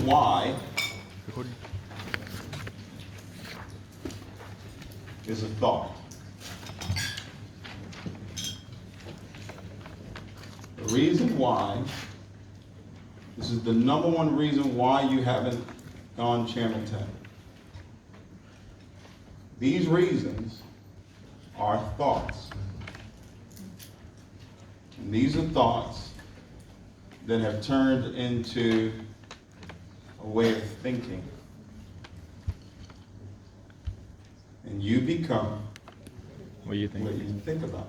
reason why is a thought. The reason why, this is the number one reason why you haven't gone Chairman 10. These reasons are thoughts. And these are thoughts that have turned into a way of thinking. And you become what you think about.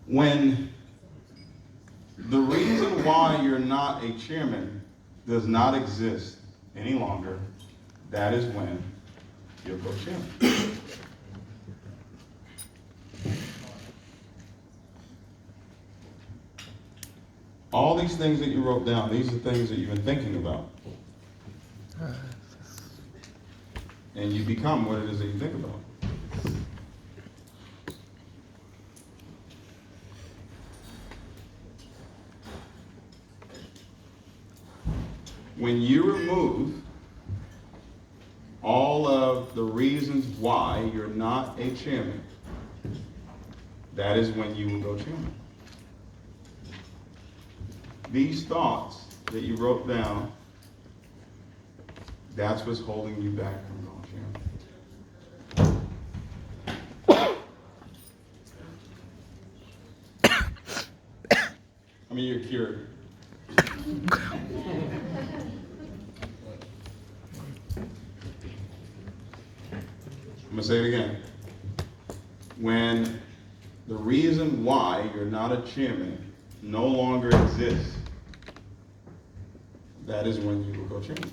When the reason why you're not a chairman does not exist any longer, that is when you'll go chairman. All these things that you wrote down, these are things that you've been thinking about. And you become what it is that you think about. When you remove all of the reasons why you're not a chairman, that is when you will go chairman. These thoughts that you wrote down, that's what's holding you back from going chairman. I mean, you're cured. I'm going to say it again. When the reason why you're not a chairman no longer exists, that is when you will go chairman.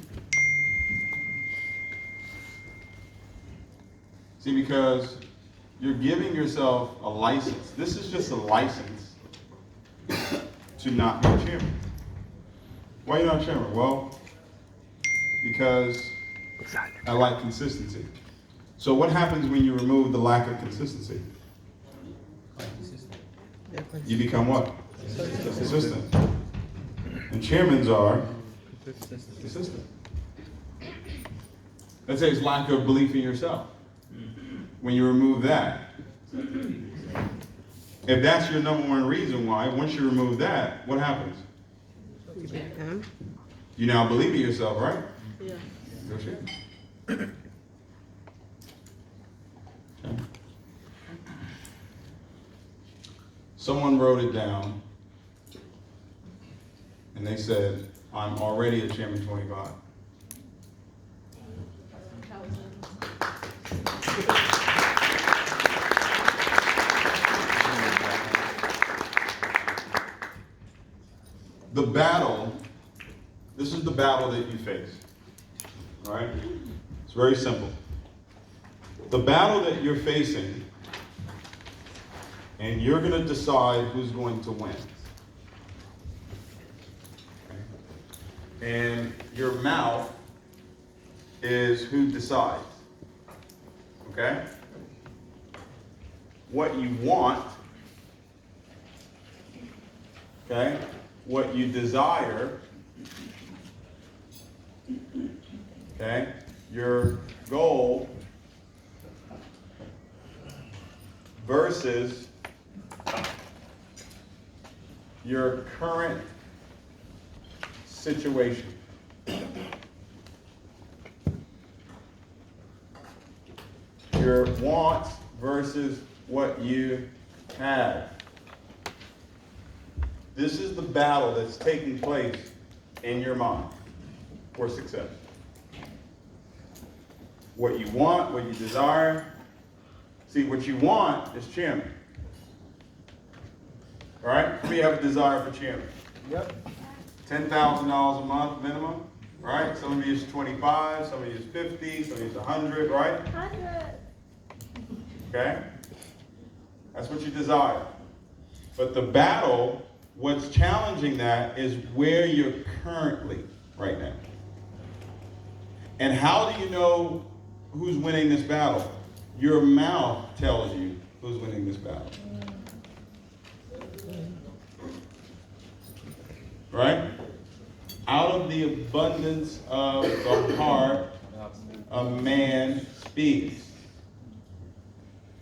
See, because you're giving yourself a license. This is just a license to not be a chairman. Why are you not a chairman? Well, because I like consistency. So what happens when you remove the lack of consistency? You become what? Consistent. And chairmans are consistent. Let's say it's lack of belief in yourself. When you remove that, if that's your number one reason why, once you remove that, what happens? You now believe in yourself, right? Yeah. Go chairman. Someone wrote it down, and they said, I'm already a Chairman 25. The battle, this is the battle that you face, all right? It's very simple. The battle that you're facing, and you're going to decide who's going to win. Okay? And your mouth is who decides. Okay? What you want, okay? What you desire, okay? Your goal versus your current situation. Your wants versus what you have. This is the battle that's taking place in your mind for success. What you want, what you desire. See, what you want is chairman. All right? We have a desire for chairman. Yep. $10,000 a month minimum, right? Some of you is 25, some of you is 50, some of you is 100, right? 100. Okay? That's what you desire. But the battle, what's challenging that is where you're currently right now. And how do you know who's winning this battle? Your mouth tells you who's winning this battle. right? Out of the abundance of the heart, a man speaks.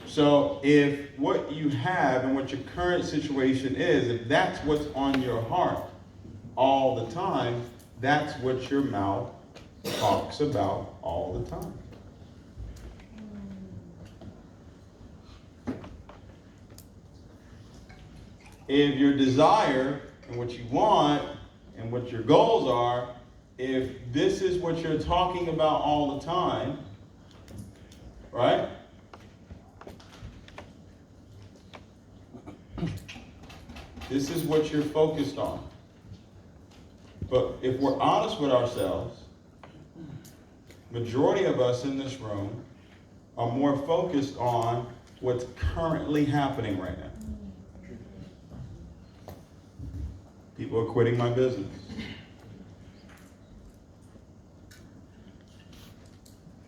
So if what you have and what your current situation is, if that's what's on your heart all the time, that's what your mouth talks about all the time. If your desire and what you want and what your goals are, if this is what you're talking about all the time, right? This is what you're focused on. But if we're honest with ourselves, majority of us in this room are more focused on what's currently happening right now. People are quitting my business.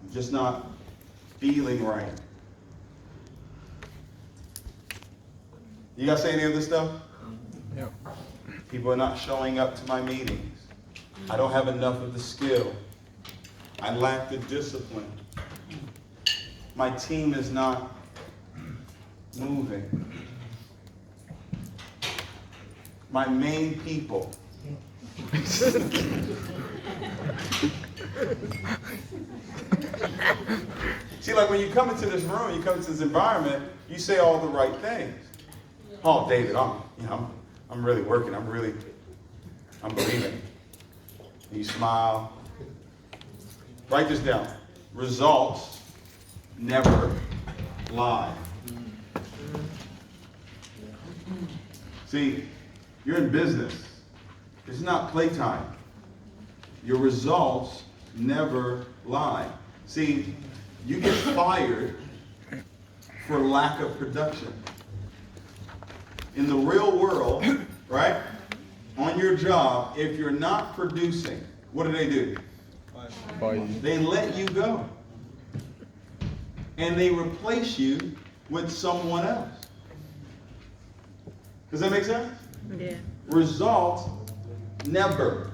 I'm just not feeling right. You guys say any of this stuff? Yeah. People are not showing up to my meetings. I don't have enough of the skill. I lack the discipline. My team is not moving. My main people. See, like when you come into this room, you come into this environment, you say all the right things. Oh, David, I'm really working. I'm believing. You smile. Write this down. Results never lie. See, you're in business. It's not playtime. Your results never lie. See, you get fired for lack of production. In the real world, right? On your job, if you're not producing, what do? They let you go. And they replace you with someone else. Does that make sense? Yeah. Results never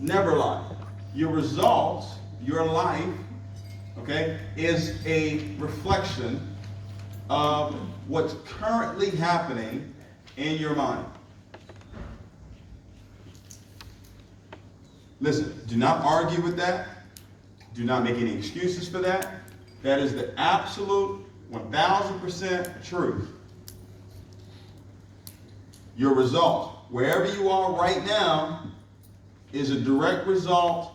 lie. Your results, your life, okay, is a reflection of what's currently happening in your mind. Listen, do not argue with that. Do not make any excuses for that. That is the absolute 1000% truth. Your result, wherever you are right now, is a direct result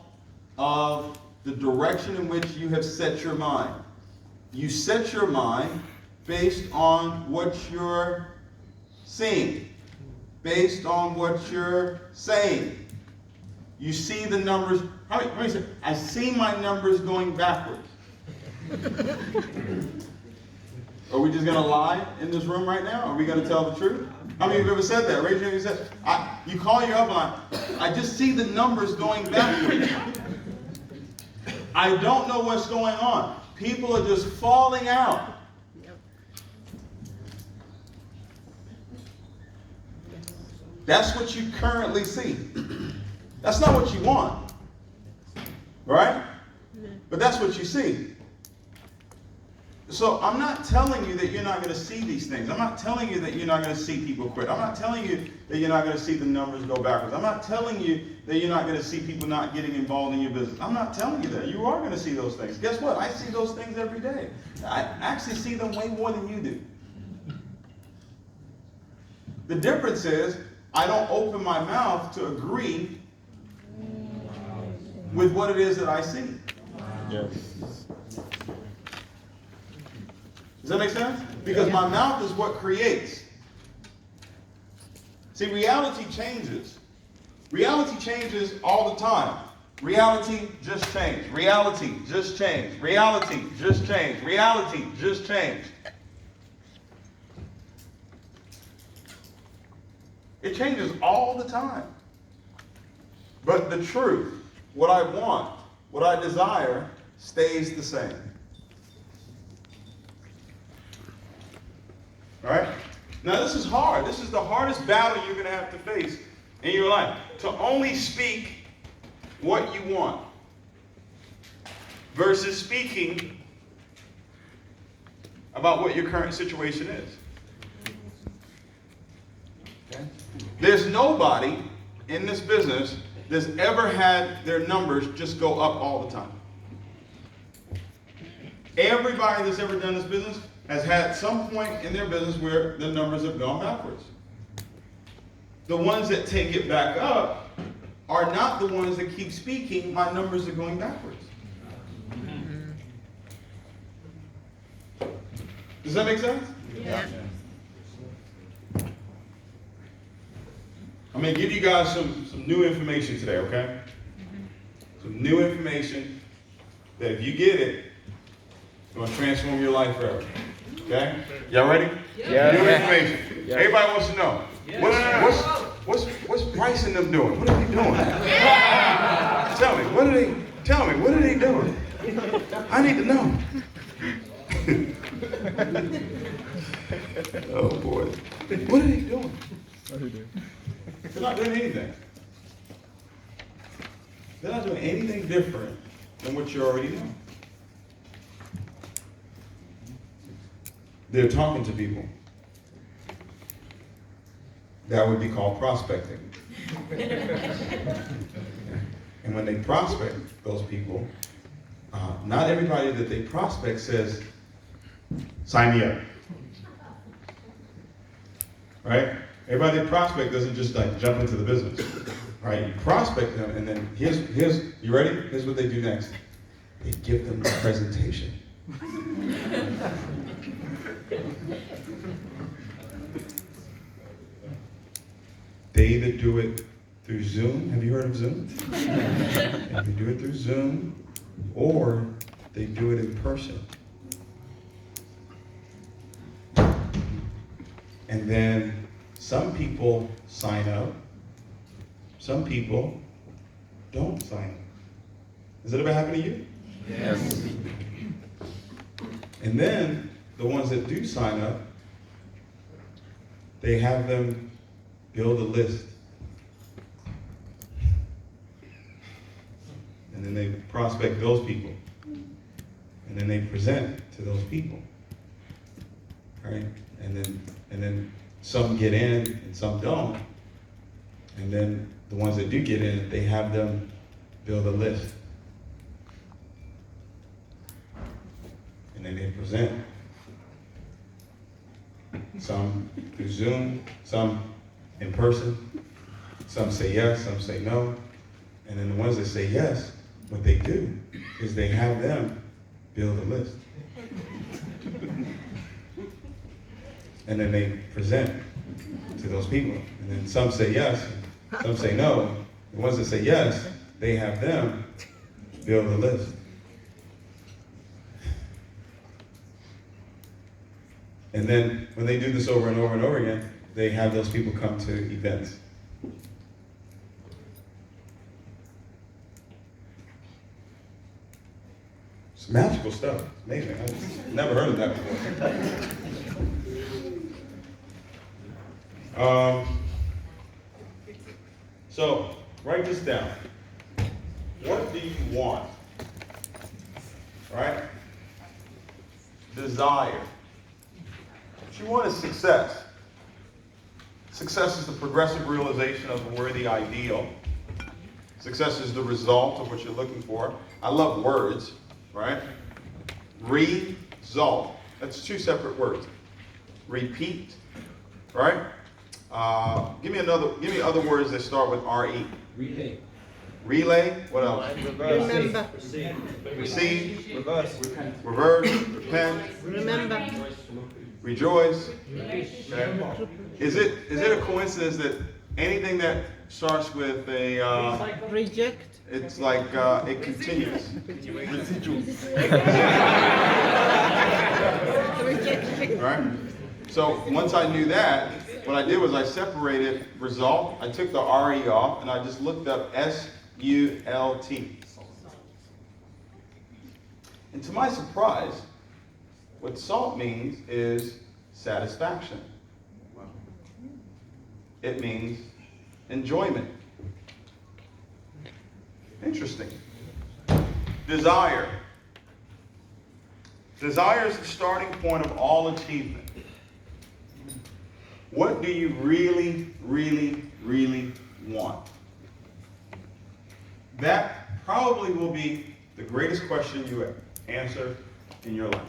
of the direction in which you have set your mind. You set your mind based on what you're seeing, based on what you're saying. You see the numbers. How many say, I see my numbers going backwards? Are we just going to lie in this room right now? Are we going to tell the truth? How many of you have ever said that? Raise your hand and said, you call your upline, I just see the numbers going backwards. I don't know what's going on. People are just falling out. That's what you currently see. That's not what you want. Right? But that's what you see. So I'm not telling you that you're not going to see these things. I'm not telling you that you're not going to see people quit. I'm not telling you that you're not going to see the numbers go backwards. I'm not telling you that you're not going to see people not getting involved in your business. I'm not telling you that. You are going to see those things. Guess what? I see those things every day. I actually see them way more than you do. The difference is I don't open my mouth to agree with what it is that I see. Yes. Does that make sense? Because my mouth is what creates. See, reality changes. Reality changes all the time. Reality just changed. Reality just changed. Reality just changed. Reality just changed. It changes all the time. But the truth, what I want, what I desire, stays the same. All right? Now this is hard. This is the hardest battle you're going to have to face in your life. To only speak what you want versus speaking about what your current situation is. Okay? There's nobody in this business that's ever had their numbers just go up all the time. Everybody that's ever done this business has had some point in their business where the numbers have gone backwards. The ones that take it back up are not the ones that keep speaking, my numbers are going backwards. Does that make sense? Yeah. I'm going to give you guys some new information today, okay? Some new information that if you get it, it's going to transform your life forever. Okay? Y'all ready? Yeah. New information. Yeah. Everybody wants to know. What's Bryce and them doing? What are they doing? Tell me, what are they doing? I need to know. Oh boy. What are they doing? They're not doing anything. They're not doing anything different than what you already know. They're talking to people. That would be called prospecting. And when they prospect those people, not everybody that they prospect says, sign me up. Right? Everybody that prospect doesn't just like jump into the business. Right? You prospect them, and then here's you ready? Here's what they do next. They give them the presentation. They either do it through Zoom. Have you heard of Zoom? They do it through Zoom, or they do it in person. And then some people sign up. Some people don't sign up. Has that ever happened to you? Yes. And then the ones that do sign up, they have them build a list. And then they prospect those people. And then they present to those people. Right? And then some get in and some don't. And then the ones that do get in, they have them build a list. And then they present. Some through Zoom, some in person. Some say yes, some say no. And then the ones that say yes, what they do is they have them build a list. And then they present to those people. And then some say yes, some say no. The ones that say yes, they have them build a list. And then when they do this over and over and over again, they have those people come to events. It's magical stuff. It's amazing. I've never heard of that before. So, write this down. What do you want? Right? Desire. What you want is success. Success is the progressive realization of a worthy ideal. Success is the result of what you're looking for. I love words, right? Result. That's two separate words. Repeat, right? Give me other words that start with R-E. Relay. Relay. What else? Remember. Receive. Reverse. Reverse. Repent. Remember. Rejoice. Okay. Is it a coincidence that anything that starts with a Reject. it's like it continues. Reject. Right? So once I knew that, what I did was I separated result. I took the RE off and I just looked up SULT. And to my surprise, what SALT means is satisfaction. It means enjoyment. Interesting. Desire. Desire is the starting point of all achievement. What do you really, really, really want? That probably will be the greatest question you answer in your life.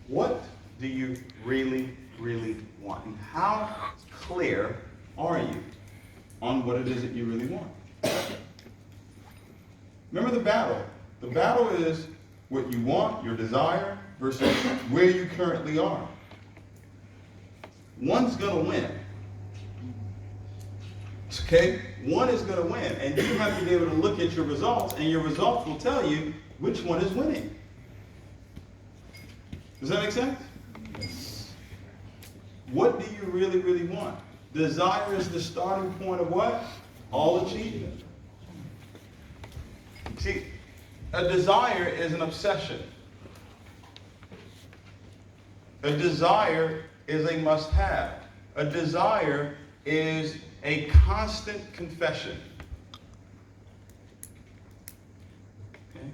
What do you really, really want? And how clear are you on what it is that you really want? Remember the battle. The battle is what you want, your desire, versus where you currently are. One's going to win. Okay? One is going to win. And you have to be able to look at your results, and your results will tell you which one is winning. Does that make sense? Yes. What do you really, really want? Desire is the starting point of what? All achievement. See, a desire is an obsession. A desire is a must-have. A desire is a constant confession. Okay?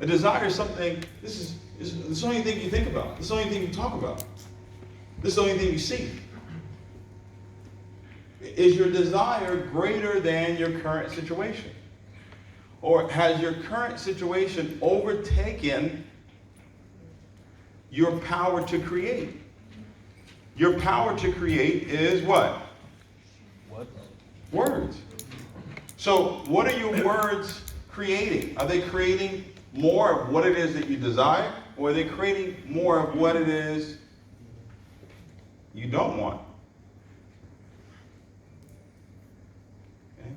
A desire is something, this is the only thing you think about. This is the only thing you talk about. This is the only thing you see. Is your desire greater than your current situation? Or has your current situation overtaken your power to create? Your power to create is what? Words. So what are your words creating? Are they creating more of what it is that you desire? Or are they creating more of what it is you don't want? Okay.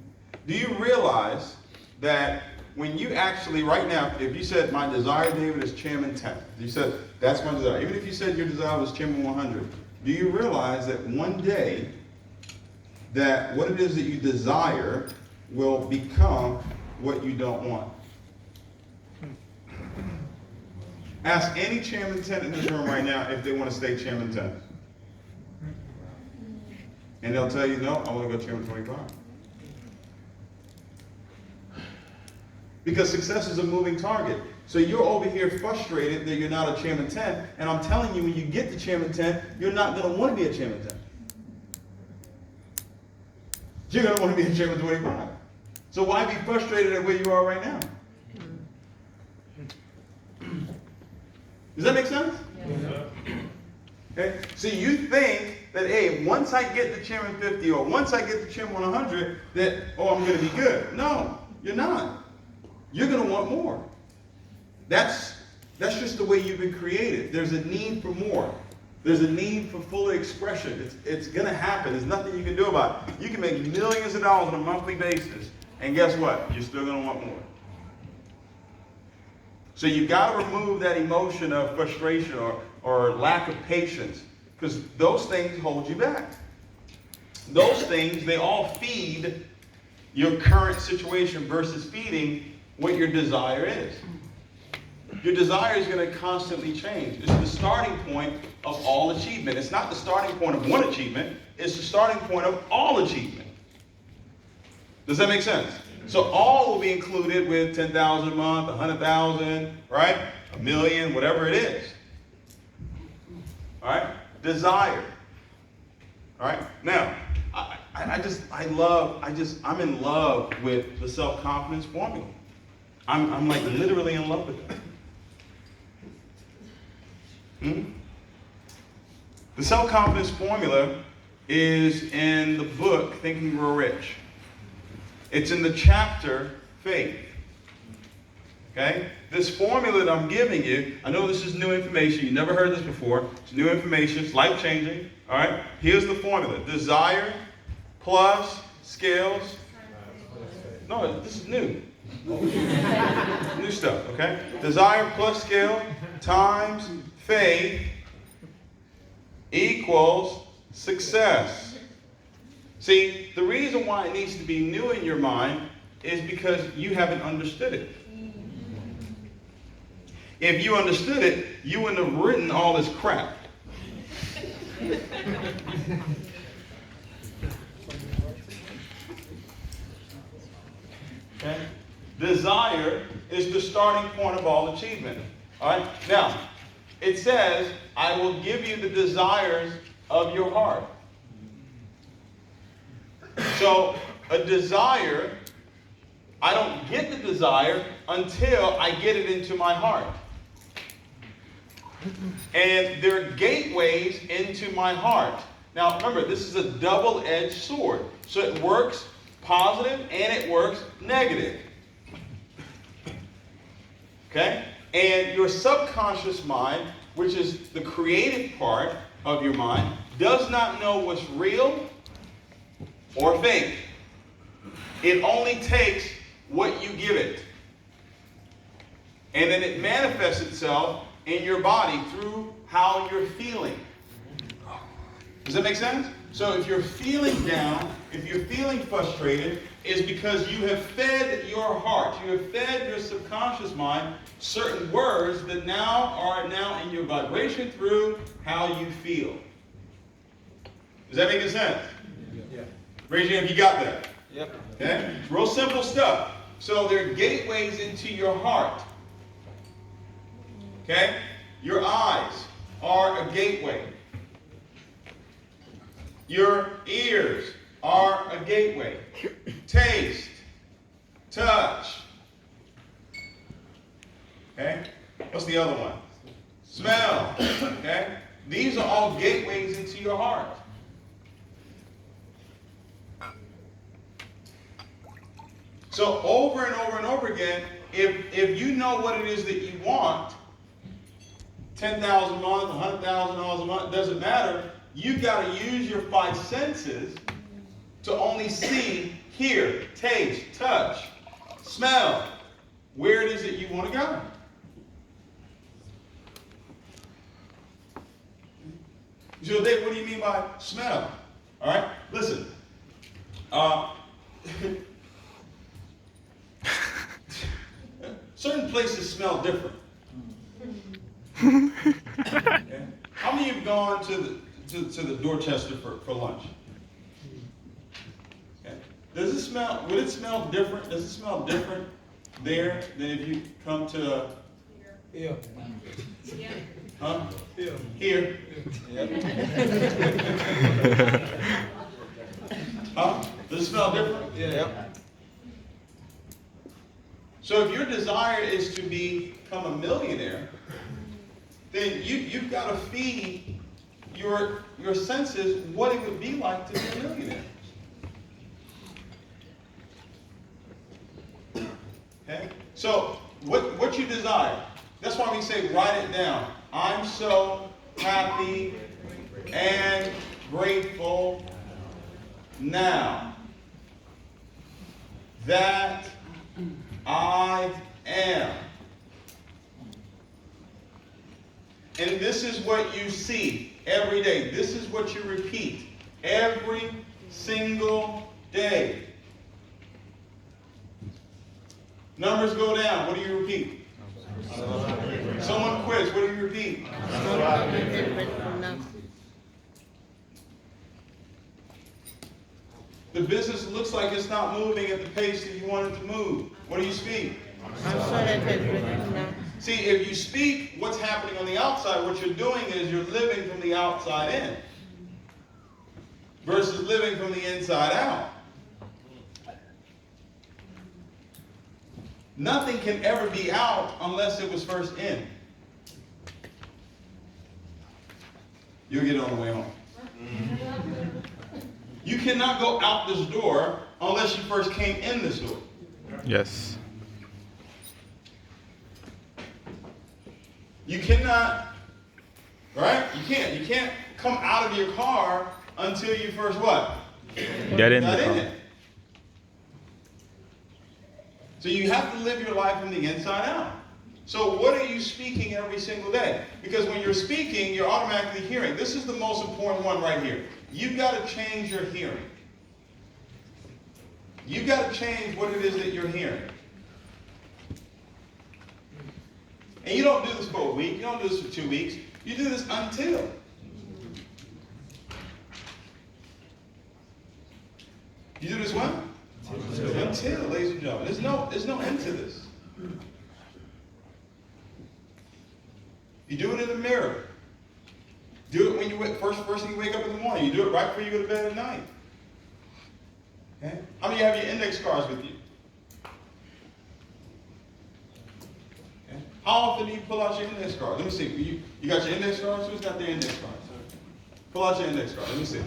Do you realize that when you actually, right now, if you said, my desire, David, is chairman 10. You said, that's my desire. Even if you said your desire was chairman 100, do you realize that one day, that what it is that you desire will become what you don't want? Ask any chairman 10 in this room right now if they want to stay chairman 10. And they'll tell you, no, I want to go chairman 25. Because success is a moving target. So you're over here frustrated that you're not a chairman 10, and I'm telling you, when you get to chairman 10, you're not going to want to be a chairman 10. You're going to want to be a chairman 25. So why be frustrated at where you are right now? Does that make sense? Yeah. Okay? So you think that, hey, once I get to chairman 50 or once I get to chairman 100, that, oh, I'm going to be good. No, you're not. You're going to want more. That's just the way you've been created. There's a need for more. There's a need for fuller expression. It's going to happen. There's nothing you can do about it. You can make millions of dollars on a monthly basis, and guess what? You're still going to want more. So you've got to remove that emotion of frustration or lack of patience, because those things hold you back. Those things, they all feed your current situation versus feeding what your desire is. Your desire is going to constantly change. It's the starting point of all achievement. It's not the starting point of one achievement. It's the starting point of all achievement. Does that make sense? So all will be included with 10,000 a month, 100,000, right? A million, whatever it is. All right? Desire. All right? Now, I'm in love with the self-confidence formula. I'm like literally in love with it. The self-confidence formula is in the book, Think and Grow Rich. It's in the chapter, Faith. Okay? This formula that I'm giving you, I know this is new information. You never heard this before. It's new information. It's life-changing. All right? Here's the formula. Desire plus skills. No, this is new. New stuff, okay? Desire plus skill times faith equals success. See, the reason why it needs to be new in your mind is because you haven't understood it. If you understood it, you wouldn't have written all this crap. Okay? Desire is the starting point of all achievement. All right? Now, it says, I will give you the desires of your heart. So, a desire, I don't get the desire until I get it into my heart. And there are gateways into my heart. Now, remember, this is a double-edged sword. So it works positive and it works negative. Okay? And your subconscious mind, which is the creative part of your mind, does not know what's real or fake. It only takes what you give it. And then it manifests itself in your body through how you're feeling. Does that make sense? So if you're feeling down, if you're feeling frustrated, it's because you have fed your heart, you have fed your subconscious mind certain words that are now in your vibration through how you feel. Does that make sense? Yeah. Raise your hand if you got that. Yep. Okay? It's real simple stuff. So there are gateways into your heart. Okay? Your eyes are a gateway. Your ears are a gateway. Taste, touch. Okay? What's the other one? Smell. Okay? These are all gateways into your heart. So over and over and over again, if you know what it is that you want, $10,000 a month, $100,000 a month, doesn't matter. You've got to use your five senses to only see, hear, taste, touch, smell, where it is that you want to go. So Dave, what do you mean by smell? All right, listen. Certain places smell different. Okay? How many of you have gone to the Dorchester for lunch? Okay. Does it smell? Would it smell different? Does it smell different there than if you come to? Yeah. Huh? Yeah. Here. Yep. Huh? Does it smell different? Yeah. Yep. So if your desire is to become a millionaire, then you've got to feed your senses what it would be like to be a millionaire. Okay? So what you desire, that's why we say write it down. I'm so happy and grateful now that I am. And this is what you see every day. This is what you repeat every single day. Numbers go down. What do you repeat? Someone quits. What do you repeat? The business looks like it's not moving at the pace that you want it to move. What do you speak? I'm sorry, I can't read it now. See, if you speak what's happening on the outside, what you're doing is you're living from the outside in versus living from the inside out. Nothing can ever be out unless it was first in. You'll get it on the way home. You cannot go out this door unless you first came in this door. Yes. You cannot, right? You can't come out of your car until you first what? Get in Got the in car. it. So you have to live your life from the inside out. So what are you speaking every single day? Because when you're speaking, you're automatically hearing. This is the most important one right here. You've got to change your hearing. You've got to change what it is that you're hearing. And you don't do this for a week. You don't do this for 2 weeks. You do this until. You do this what? until, ladies and gentlemen. There's no end to this. You do it in the mirror. Do it when you first thing you wake up in the morning. You do it right before you go to bed at night. Okay? How many have your index cards with you? Okay? How often do you pull out your index cards? Let me see. You got your index cards? Who's got their index cards? Pull out your index card. Let me see.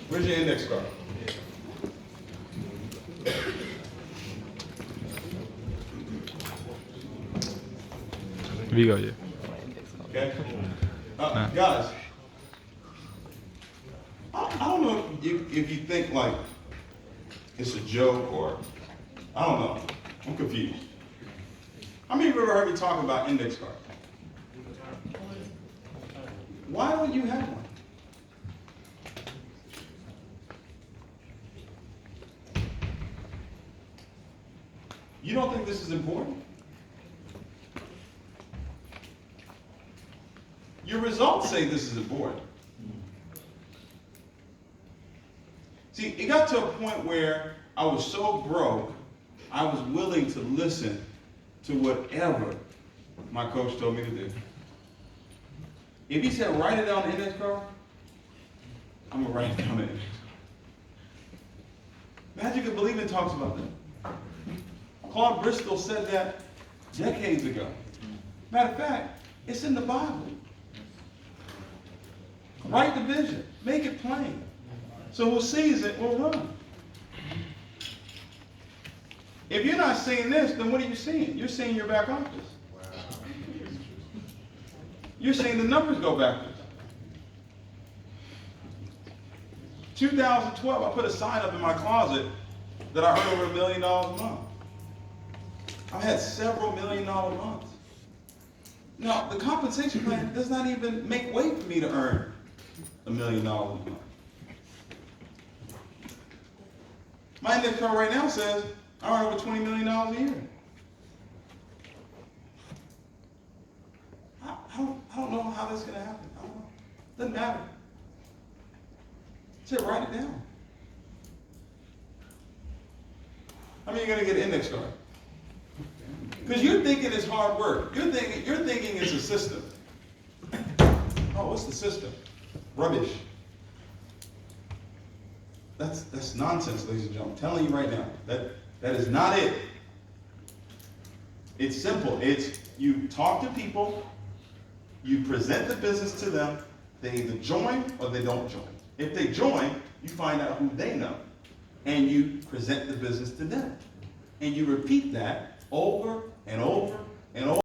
Where's your index card? We got you. Okay? Guys, I don't know if you think like it's a joke or, I don't know. I'm confused. How many of you ever heard me talk about index cards? Why don't you have one? You don't think this is important? Your results say this is important. See, it got to a point where I was so broke, I was willing to listen to whatever my coach told me to do. If he said, write it down the index card, I'm going to write it down the index card. Magic of Believing talks about that. Claude Bristol said that decades ago. Matter of fact, it's in the Bible. Write the vision. Make it plain. So who sees it will run. If you're not seeing this, then what are you seeing? You're seeing your back office. You're seeing the numbers go backwards. 2012, I put a sign up in my closet that I earned over $1 million a month. I've had several $1 million months. Now, the compensation plan does not even make way for me to earn $1 million a month. My index card right now says I earn over $20 million a year. I don't know how this is going to happen. I don't know. Doesn't matter. Just write it down. How many are going to get an index card? Because you're thinking it's hard work. You're thinking it's a system. Oh, what's the system? Rubbish. That's nonsense, ladies and gentlemen. I'm telling you right now. That is not it. It's simple. It's you talk to people, you present the business to them, they either join or they don't join. If they join, you find out who they know, and you present the business to them. And you repeat that over and over and over.